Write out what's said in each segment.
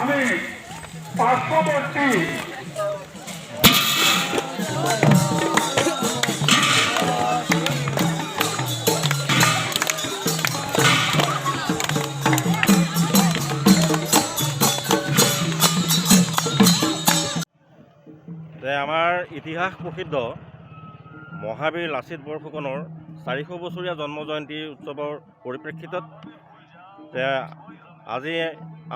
আমি পাৰ্শ্ববৰ্তী আমাৰ ইতিহাস প্ৰসিদ্ধ মহাবীৰ লাচিত বৰফুকনৰ 400 বছৰীয়া জন্ম জয়ন্তী উৎসৱৰ পৰিপ্ৰেক্ষিতত আজি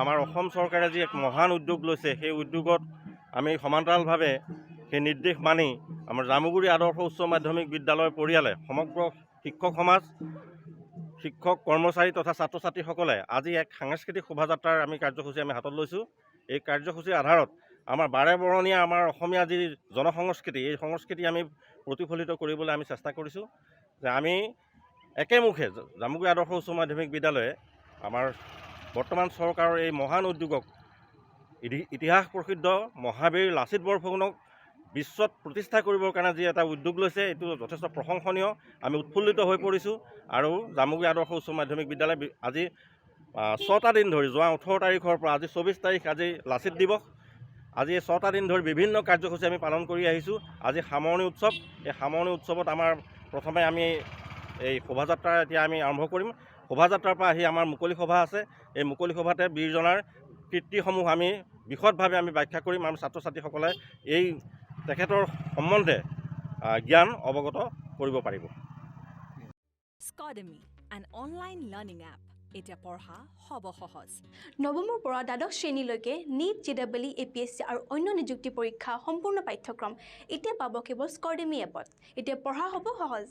আমাৰ অসম চৰকাৰে যি এক মহান উদ্যোগ লৈছে সেই উদ্যোগত আমি সমান্তৰালভাৱে সেই নিৰ্দেশ মানি আমাৰ জামুগুৰি আদৰ্শ উচ্চ মাধ্যমিক বিদ্যালয়ৰ পৰিয়ালে সমগ্ৰ শিক্ষক সমাজ শিক্ষক কৰ্মচাৰী তথা ছাত্ৰ ছাত্ৰীসকলে আজি এক সাংস্কৃতিক শোভাযাত্ৰাৰ আমি কাৰ্যসূচী আমি হাতত লৈছোঁ। এই কাৰ্যসূচীৰ আধাৰত আমাৰ বাৰে বৰণীয়া আমাৰ অসমীয়া যি জনসংস্কৃতি এই সংস্কৃতি আমি প্ৰতিফলিত কৰিবলৈ আমি চেষ্টা কৰিছোঁ যে আমি একেমুখে জামুগুৰি আদৰ্শ উচ্চ মাধ্যমিক বিদ্যালয়ে আমাৰ বৰ্তমান চৰকাৰৰ এই মহান উদ্যোগক ইতিহাস প্ৰসিদ্ধ মহাবীৰ লাচিত বৰফুকনক বিশ্বত প্ৰতিষ্ঠা কৰিবৰ কাৰণে যি এটা উদ্যোগ লৈছে এইটো যথেষ্ট প্ৰশংসনীয়। আমি উৎফুল্লিত হৈ পৰিছোঁ আৰু জামুগুৰি আদৰ্শ উচ্চ মাধ্যমিক বিদ্যালয় আজি 6টা দিন ধৰি যোৱা 18 তাৰিখৰ পৰা আজি 24 তাৰিখ আজি লাচিত দিৱস। আজি 6টা দিন ধৰি বিভিন্ন কাৰ্যসূচী আমি পালন কৰি আহিছোঁ। আজি সামৰণি উৎসৱ, এই সামৰণি উৎসৱত আমাৰ প্ৰথমে আমি এই শোভাযাত্ৰা এতিয়া আমি আৰম্ভ কৰিম। শোভাযাত্ৰাৰ পৰা আহি আমাৰ মুকলি সভা আছে। এই মুকলি সভাতে বীৰজনাৰ কীৰ্তিসমূহ আমি বিশদভাৱে আমি ব্যাখ্যা কৰিম আৰু ছাত্ৰ ছাত্ৰীসকলে এই তেখেতৰ সম্বন্ধে জ্ঞান অৱগত কৰিব পাৰিব। স্কডেমি, an online learning app. এতিয়া পঢ়া হ'ব সহজ। নৱমৰ পৰা দ্বাদশ শ্ৰেণীলৈকে নীট, JEE, APSC আৰু অন্য নিযুক্তি পৰীক্ষা সম্পূৰ্ণ পাঠ্যক্ৰম এতিয়া পাব কেৱল স্কডেমি এপত। এতিয়া পঢ়া হ'ব সহজ।